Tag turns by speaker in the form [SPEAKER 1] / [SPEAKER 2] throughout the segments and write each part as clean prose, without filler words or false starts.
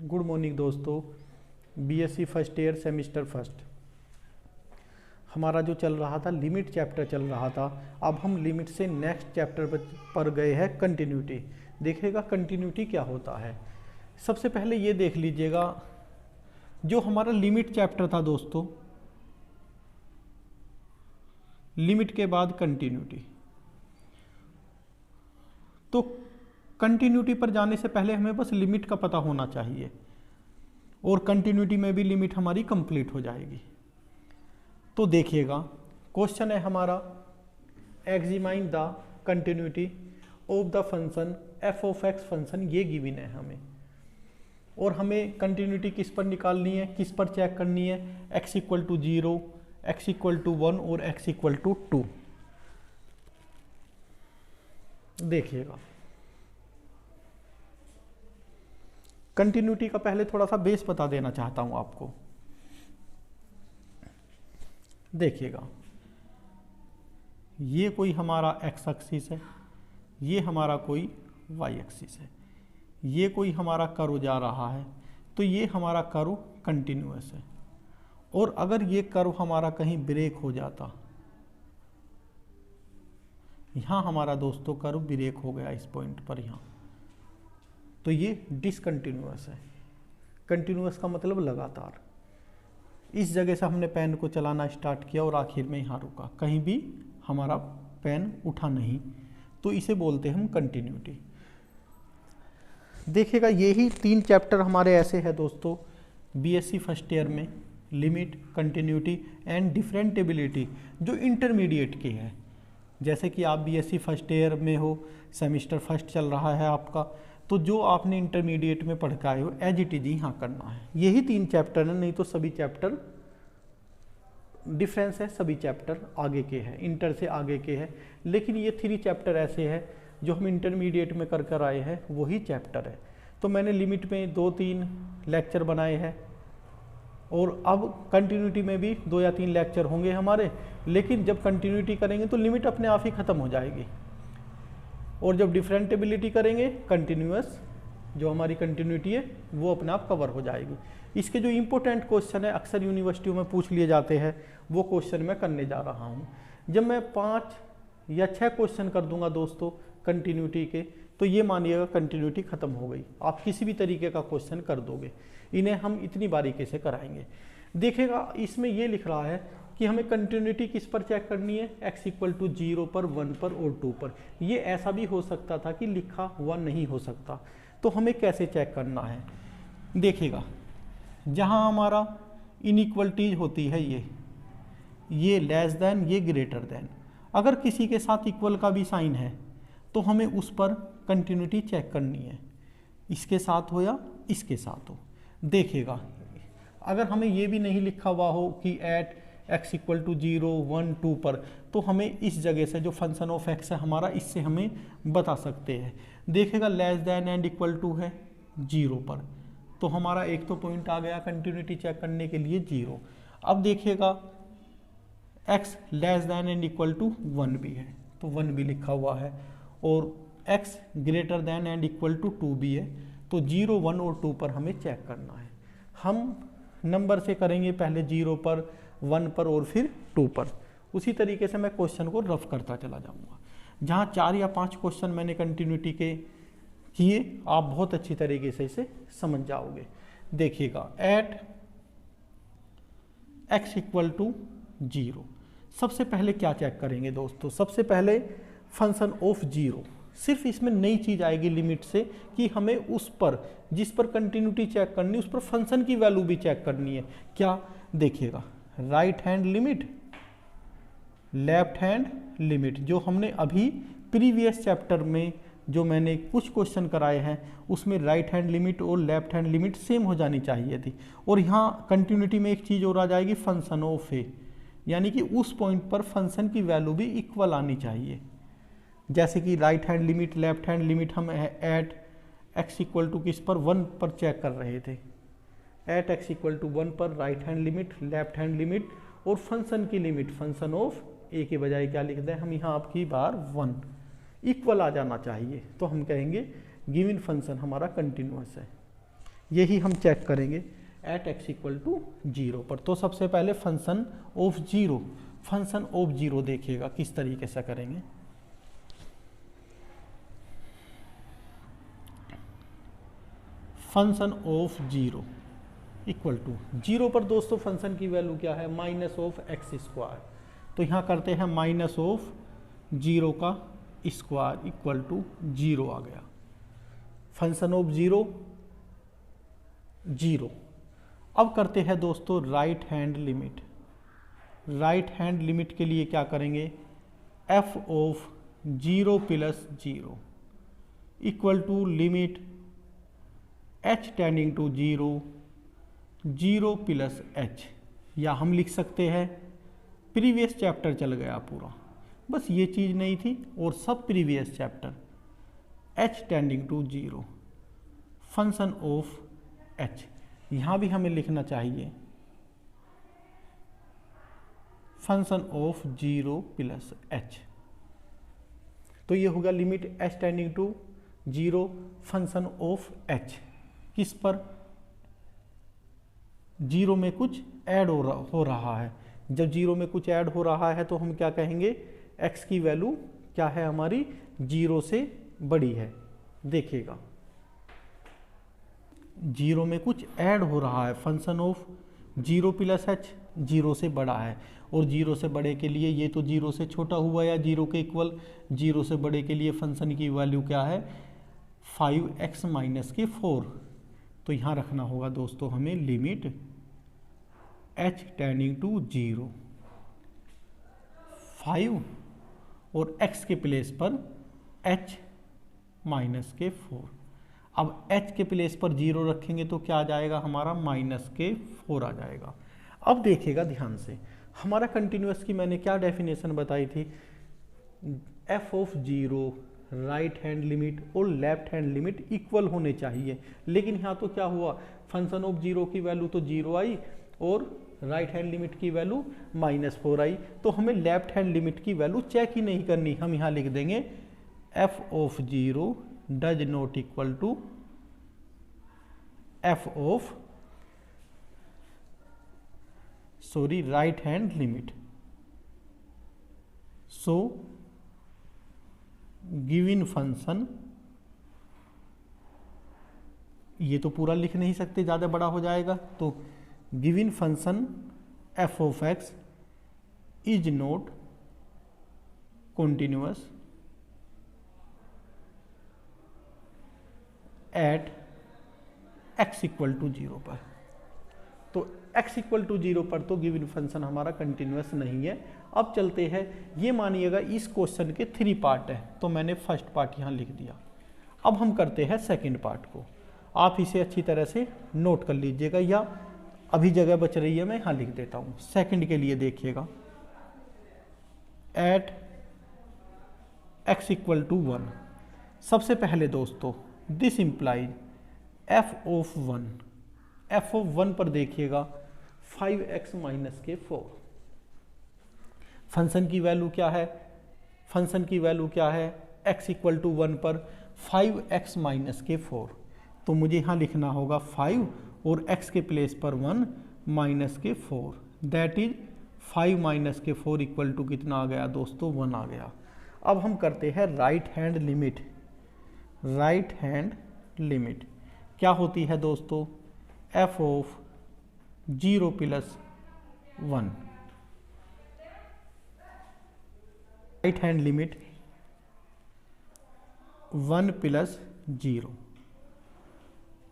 [SPEAKER 1] Good morning दोस्तों। BSc first year semester first हमारा जो चल रहा था लिमिट चैप्टर चल रहा था। अब हम लिमिट से नेक्स्ट चैप्टर पर गए हैं कंटिन्यूटी। देखिएगा कंटिन्यूटी क्या होता है। सबसे पहले ये देख लीजिएगा जो हमारा लिमिट चैप्टर था दोस्तों, लिमिट के बाद कंटिन्यूटी। तो कंटिन्यूटी पर जाने से पहले हमें बस लिमिट का पता होना चाहिए और कंटिन्यूटी में भी लिमिट हमारी कंप्लीट हो जाएगी। तो देखिएगा क्वेश्चन है हमारा, examine the continuity of the function F of x function, ये गिवन है हमें और हमें कंटिन्यूटी किस पर निकालनी है, किस पर चेक करनी है, x equal to 0, x equal to 1 और x इक्वल टू 2। देखिएगा कंटिन्यूटी का पहले थोड़ा सा बेस बता देना चाहता हूं आपको। देखिएगा ये कोई हमारा x एक्सिस है, ये हमारा कोई y एक्सिस है, ये कोई हमारा कर्व जा रहा है, तो ये हमारा कर्व कंटिन्यूअस है। और अगर ये कर्व हमारा कहीं ब्रेक हो जाता, यहाँ हमारा दोस्तों कर्व ब्रेक हो गया इस पॉइंट पर यहाँ, तो ये डिसकंटिन्यूअस है। कंटिन्यूअस का मतलब लगातार। इस जगह से हमने पेन को चलाना स्टार्ट किया और आखिर में यहाँ रुका, कहीं भी हमारा पेन उठा नहीं, तो इसे बोलते हैं हम कंटिन्यूटी। देखिएगा यही 3 चैप्टर हमारे ऐसे हैं दोस्तों बीएससी फर्स्ट ईयर में, लिमिट, कंटिन्यूटी एंड डिफरेंटेबिलिटी, जो इंटरमीडिएट के हैं। जैसे कि आप बीएससी फर्स्ट ईयर में हो, सेमिस्टर फर्स्ट चल रहा है आपका, तो जो आपने इंटरमीडिएट में पढ़ के आए हो एज इट इज यहाँ करना है। यही 3 चैप्टर है, नहीं तो सभी चैप्टर डिफरेंस है, सभी चैप्टर आगे के हैं, इंटर से आगे के हैं। लेकिन ये 3 चैप्टर ऐसे हैं जो हम इंटरमीडिएट में कर कर आए हैं, वही चैप्टर है। तो मैंने लिमिट में 2-3 लेक्चर बनाए हैं और अब कंटिन्यूटी में भी 2 या 3 लेक्चर होंगे हमारे। लेकिन जब कंटिन्यूटी करेंगे तो लिमिट अपने आप ही ख़त्म हो जाएगी, और जब डिफरेंटेबिलिटी करेंगे कंटिन्यूअस जो हमारी कंटिन्यूटी है वो अपने आप कवर हो जाएगी। इसके जो इंपॉर्टेंट क्वेश्चन है अक्सर यूनिवर्सिटियों में पूछ लिए जाते हैं, वो क्वेश्चन मैं करने जा रहा हूँ। जब मैं 5 या 6 क्वेश्चन कर दूंगा दोस्तों कंटिन्यूटी के, तो ये मानिएगा कंटिन्यूटी खत्म हो गई। आप किसी भी तरीके का क्वेश्चन कर दोगे, इन्हें हम इतनी बारीकी से कराएंगे। देखिएगा इसमें ये लिख रहा है कि हमें कंटिन्यूटी किस पर चेक करनी है, x इक्वल टू 0 पर, 1 पर और 2 पर। ये ऐसा भी हो सकता था कि लिखा हुआ नहीं हो सकता, तो हमें कैसे चेक करना है। देखिएगा जहाँ हमारा इनइक्वलिटीज होती है, ये लेस देन, ये ग्रेटर देन, अगर किसी के साथ इक्वल का भी साइन है तो हमें उस पर कंटिन्यूटी चेक करनी है, इसके साथ हो या इसके साथ हो। देखिएगा अगर हमें ये भी नहीं लिखा हुआ हो कि एट x इक्वल टू 0, 1, 2 पर, तो हमें इस जगह से जो फंक्शन ऑफ x है हमारा, इससे हमें बता सकते हैं। देखिएगा less than and equal to है 0 पर, तो हमारा एक तो पॉइंट आ गया कंटिन्यूटी चेक करने के लिए 0। अब देखिएगा x less than and equal to 1 भी है, तो 1 भी लिखा हुआ है, और x greater than and equal to 2 भी है, तो 0, 1 और 2 पर हमें चेक करना है। हम नंबर से करेंगे, पहले 0 पर, 1 पर और फिर 2 पर। उसी तरीके से मैं क्वेश्चन को रफ करता चला जाऊंगा। जहाँ 4 या 5 क्वेश्चन मैंने कंटिन्यूटी के किए, आप बहुत अच्छी तरीके से इसे समझ जाओगे। देखिएगा एट x इक्वल टू 0, सबसे पहले क्या चेक करेंगे दोस्तों, सबसे पहले फंक्शन ऑफ 0। सिर्फ इसमें नई चीज आएगी लिमिट से कि हमें उस पर, जिस पर कंटिन्यूटी चेक करनी, उस पर फंक्शन की वैल्यू भी चेक करनी है। क्या, देखिएगा right hand limit, left hand limit, जो हमने अभी प्रीवियस चैप्टर में जो मैंने कुछ क्वेश्चन कराए हैं उसमें राइट हैंड लिमिट और लेफ्ट हैंड लिमिट सेम हो जानी चाहिए थी। और यहाँ कंटिन्यूटी में एक चीज़ और आ जाएगी, फंक्शन ऑफ ए, यानी कि उस पॉइंट पर फंक्शन की वैल्यू भी इक्वल आनी चाहिए। जैसे कि right hand limit, left hand limit हम एट x इक्वल टू किस पर, 1 पर चेक कर रहे थे। एट x इक्वल टू 1 पर right hand limit, left hand limit और फंक्शन की लिमिट, फंक्शन ऑफ ए के बजाय क्या लिख दें हम यहाँ आपकी बार 1, इक्वल आ जाना चाहिए। तो हम कहेंगे गिवन फंक्शन हमारा कंटिन्यूअस है। यही हम चेक करेंगे एट x इक्वल टू 0 पर। तो सबसे पहले फंक्शन ऑफ जीरो देखिएगा किस तरीके से करेंगे। Function of zero equal to 0 पर दोस्तों फंक्शन की वैल्यू क्या है, माइनस ऑफ एक्स स्क्वायर। तो यहाँ करते हैं माइनस ऑफ 0 का स्क्वायर इक्वल टू 0 आ गया। Function of zero 0। अब करते हैं दोस्तों right hand limit. Right hand limit के लिए क्या करेंगे, f of 0 plus 0 equal to limit h tending to 0 plus h, या हम लिख सकते हैं प्रीवियस चैप्टर चल गया पूरा, बस ये चीज़ नहीं थी और सब previous chapter h tending to 0 function of h। यहाँ भी हमें लिखना चाहिए फंक्शन ऑफ 0 प्लस h। तो ये होगा limit h tending to 0 function of h। किस पर, 0 में कुछ ऐड हो रहा है। जब 0 में कुछ ऐड हो रहा है तो हम क्या कहेंगे, x की वैल्यू क्या है हमारी 0 से बड़ी है। देखिएगा 0 में कुछ ऐड हो रहा है, फंक्शन ऑफ 0 प्लस h 0 से बड़ा है, और 0 से बड़े के लिए ये तो 0 से छोटा हुआ या 0 के इक्वल, 0 से बड़े के लिए फंक्शन की वैल्यू क्या है 5x माइनस के 4। तो यहाँ रखना होगा दोस्तों हमें लिमिट h टेंडिंग टू 0 5 और x के प्लेस पर h माइनस के 4। अब h के प्लेस पर 0 रखेंगे तो क्या आ जाएगा हमारा माइनस के 4 आ जाएगा। अब देखिएगा ध्यान से, हमारा कंटिन्यूअस की मैंने क्या डेफिनेशन बताई थी, f of 0 right hand limit और लेफ्ट हैंड लिमिट इक्वल होने चाहिए। लेकिन यहाँ तो क्या हुआ, फंक्शन ऑफ 0 की वैल्यू तो 0 आई और राइट हैंड लिमिट की वैल्यू -4 आई। तो हमें लेफ्ट हैंड लिमिट की वैल्यू चेक ही नहीं करनी, हम यहाँ लिख देंगे f of 0 does not equal to f of right hand limit. So given function, ये तो पूरा लिख नहीं सकते, ज़्यादा बड़ा हो जाएगा, तो given function f of x is not continuous at x equal to 0 पर। तो x इक्वल टू 0 पर तो गिवन फंक्शन हमारा कंटिन्यूअस नहीं है। अब चलते हैं, ये मानिएगा इस क्वेश्चन के 3 पार्ट है, तो मैंने फर्स्ट पार्ट यहाँ लिख दिया। अब हम करते हैं सेकंड पार्ट को, आप इसे अच्छी तरह से नोट कर लीजिएगा, या अभी जगह बच रही है मैं यहाँ लिख देता हूँ। सेकंड के लिए देखिएगा एट x इक्वल टू 1। सबसे पहले दोस्तों दिस इंप्लाइज f ऑफ 1 पर देखिएगा 5x माइनस के 4। फंक्शन की वैल्यू क्या है, फंक्शन की वैल्यू क्या है, x इक्वल टू 1 पर 5x माइनस के 4। तो मुझे यहाँ लिखना होगा 5 और x के प्लेस पर 1 माइनस के 4, दैट इज 5 माइनस के 4 इक्वल टू कितना आ गया दोस्तों 1 आ गया। अब हम करते हैं right hand limit. Right hand limit क्या होती है दोस्तों, f of 0 plus 1। Right hand limit 1 plus 0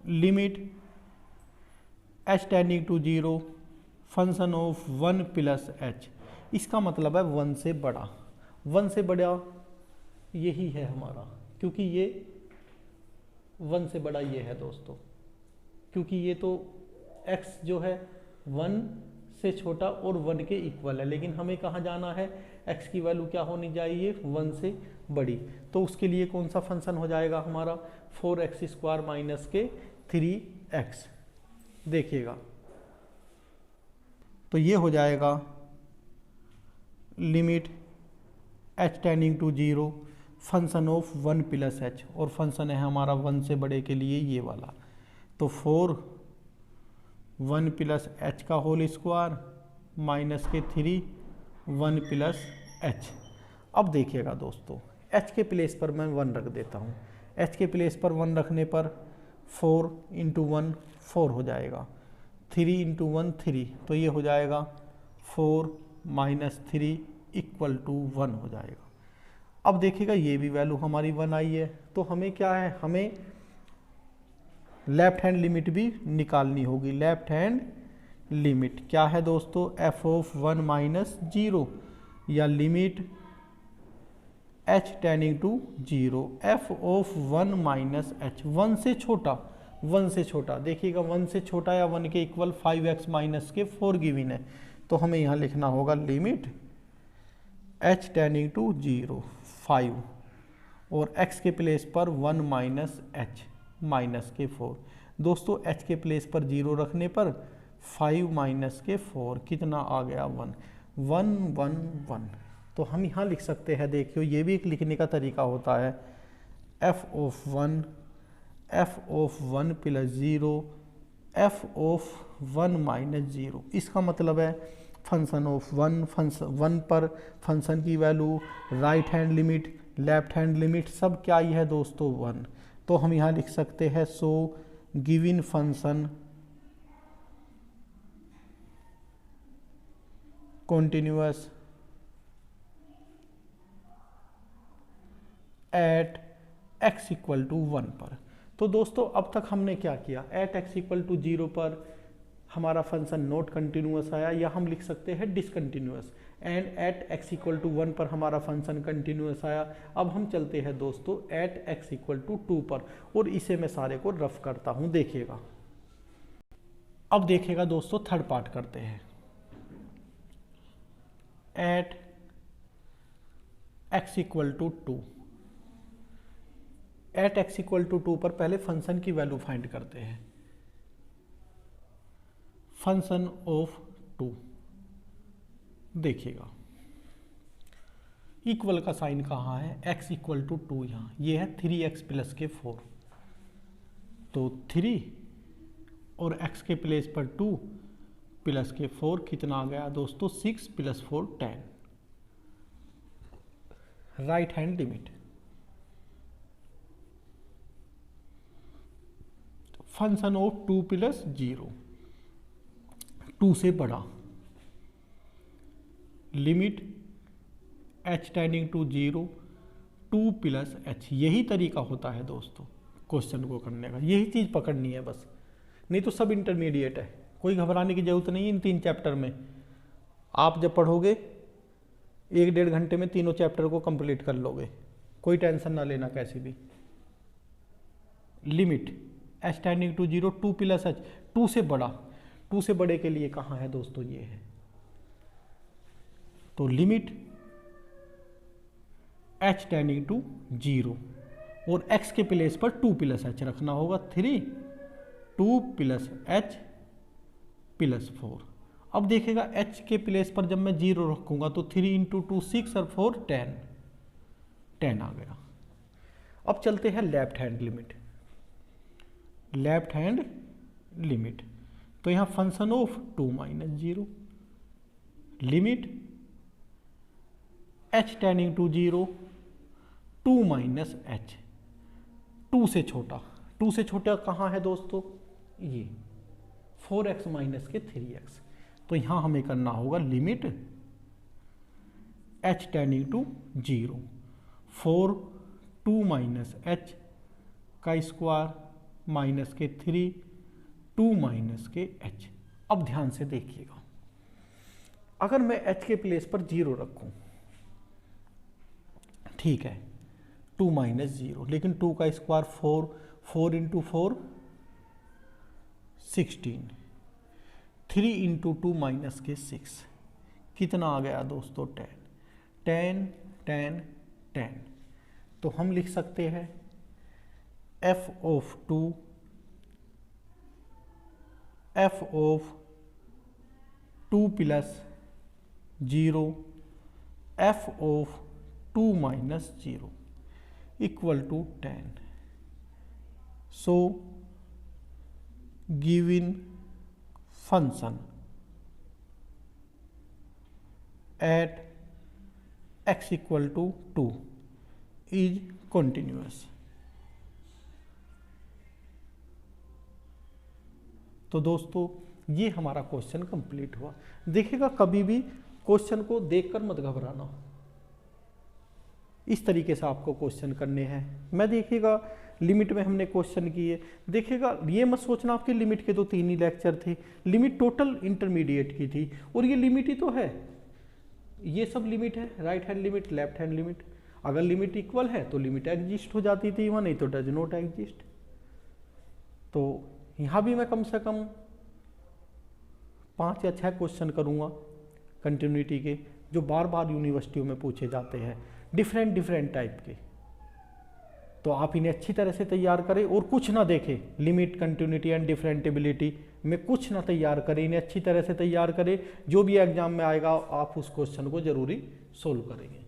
[SPEAKER 1] limit h tending to 0 function of 1 plus h। इसका मतलब है 1 से बड़ा, 1 से बड़ा यही है हमारा, क्योंकि ये 1 से बड़ा ये है दोस्तों, क्योंकि ये तो x जो है 1 से छोटा और 1 के इक्वल है, लेकिन हमें कहाँ जाना है, x की वैल्यू क्या होनी चाहिए 1 से बड़ी। तो उसके लिए कौन सा फंक्शन हो जाएगा हमारा 4x स्क्वायर माइनस के 3x। देखिएगा तो ये हो जाएगा limit h tending to 0 function of 1 plus h, और फंक्शन है हमारा 1 से बड़े के लिए ये वाला। तो 4 1 प्लस एच का होल स्क्वायर माइनस के 3 1 प्लस एच। अब देखिएगा दोस्तों, एच के प्लेस पर मैं 1 रख देता हूँ। एच के प्लेस पर 1 रखने पर 4 इंटू 1 4 हो जाएगा, 3 इंटू 1 3, तो ये हो जाएगा 4 माइनस 3 इक्वल टू 1 हो जाएगा। अब देखिएगा ये भी वैल्यू हमारी 1 आई है, तो हमें क्या है, हमें लेफ्ट हैंड लिमिट भी निकालनी होगी। लेफ्ट हैंड लिमिट क्या है दोस्तों, एफ ऑफ 1 माइनस 0 या limit h tending to 0, F of 1 minus h, 1 से छोटा, 1 से छोटा, देखिएगा 1 से छोटा या 1 के इक्वल 5x माइनस के 4 गिवन है, तो हमें यहाँ लिखना होगा लिमिट h टेंडिंग टू 0 5 और x के प्लेस पर 1 माइनस एच माइनस के 4। दोस्तों h के प्लेस पर 0 रखने पर 5 माइनस के 4 कितना आ गया 1 1 1 1। तो हम यहाँ लिख सकते हैं, देखियो ये भी एक लिखने का तरीका होता है, f of 1 plus 0 f of 1 minus 0। इसका मतलब है फंक्शन ऑफ 1 पर फंक्शन की value, right hand limit, left hand limit सब क्या ही है दोस्तों 1। तो हम यहाँ लिख सकते हैं so given function continuous at x equal to 1 पर। तो दोस्तों अब तक हमने क्या किया, एट x इक्वल टू 0 पर हमारा फंक्शन नॉट कंटिन्यूअस आया, या हम लिख सकते हैं discontinuous, and at x equal to 1 पर हमारा फंक्शन कंटिन्यूअस आया। अब हम चलते हैं दोस्तों एट x इक्वल टू 2 पर, और इसे मैं सारे को रफ करता हूं, देखिएगा। अब देखिएगा दोस्तों थर्ड पार्ट करते हैं। At x equal to 2, at x equal to 2 पर पहले फंक्शन की वैल्यू फाइंड करते हैं। फंक्शन ऑफ 2, देखिएगा इक्वल का साइन कहाँ है, x इक्वल टू 2 यहाँ, ये है 3x प्लस के 4, तो 3 और x के प्लेस पर 2 प्लस के 4 कितना आ गया दोस्तों 6 plus 4 10। Right hand limit, function of 2 plus 0, 2 से बड़ा, limit h tending to 0 2 plus h. यही तरीका होता है दोस्तों क्वेश्चन को करने का, यही चीज़ पकड़नी है बस, नहीं तो सब इंटरमीडिएट है, कोई घबराने की जरूरत नहीं है। इन 3 चैप्टर में आप जब पढ़ोगे 1-1.5 घंटे में तीनों चैप्टर को कंप्लीट कर लोगे, कोई टेंशन ना लेना कैसी भी। Limit h tending to 0 2 plus H, 2 से बड़ा, 2 से बड़े के लिए कहाँ है दोस्तों, ये है, तो लिमिट h टेंडिंग टू 0 और x के प्लेस पर 2 प्लस एच रखना होगा, 3 2 प्लस एच प्लस 4। अब देखिएगा h के प्लेस पर जब मैं 0 रखूंगा तो 3 इंटू 2 6 और 4 10 आ गया। अब चलते हैं left hand limit, left hand limit, तो यहाँ function of 2 minus 0, limit h tending to 0 2 minus H, 2 से छोटा, 2 से छोटा कहाँ है दोस्तों, ये 4x माइनस के 3x। तो यहाँ हमें करना होगा limit h tending to 0 4 2 minus H का स्क्वायर माइनस के 3 2 माइनस के h। अब ध्यान से देखिएगा, अगर मैं h के प्लेस पर 0 रखूं, ठीक है, 2 माइनस 0, लेकिन 2 का स्क्वायर 4, 4 इंटू 4 16, 3 इंटू 2 माइनस के 6 कितना आ गया दोस्तों 10 10 10। तो हम लिख सकते हैं f of 2 plus 0 f of 2 minus 0 equal to 10। So given function at x equal to 2 is continuous। तो दोस्तों ये हमारा क्वेश्चन कंप्लीट हुआ। देखिएगा कभी भी क्वेश्चन को देखकर मत घबराना, इस तरीके से आपको क्वेश्चन करने हैं। मैं देखिएगा लिमिट में हमने क्वेश्चन किए, देखिएगा ये मत सोचना आपके लिमिट के तो 3 ही लेक्चर थे, लिमिट टोटल इंटरमीडिएट की थी और ये लिमिट ही तो है, ये सब लिमिट है, right hand limit, left hand limit. अगर लिमिट इक्वल है तो लिमिट एग्जिस्ट हो जाती थी वहाँ, नहीं तो डज नॉट एग्जिस्ट। तो यहाँ भी मैं कम से कम 5 या 6 क्वेश्चन करूँगा कंटिन्यूटी के, जो बार बार यूनिवर्सिटियों में पूछे जाते हैं, डिफरेंट टाइप के। तो आप इन्हें अच्छी तरह से तैयार करें और कुछ ना देखें, लिमिट, कंटिन्यूटी एंड डिफरेंटेबिलिटी में कुछ ना तैयार करें, इन्हें अच्छी तरह से तैयार करें। जो भी एग्जाम में आएगा आप उस क्वेश्चन को जरूरी सोल्व करेंगे।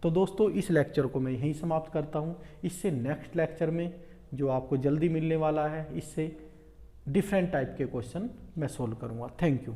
[SPEAKER 1] तो दोस्तों इस लेक्चर को मैं यहीं समाप्त करता हूँ। इससे नेक्स्ट लेक्चर में जो आपको जल्दी मिलने वाला है, इससे डिफरेंट टाइप के क्वेश्चन मैं सोल्व करूँगा। Thank you.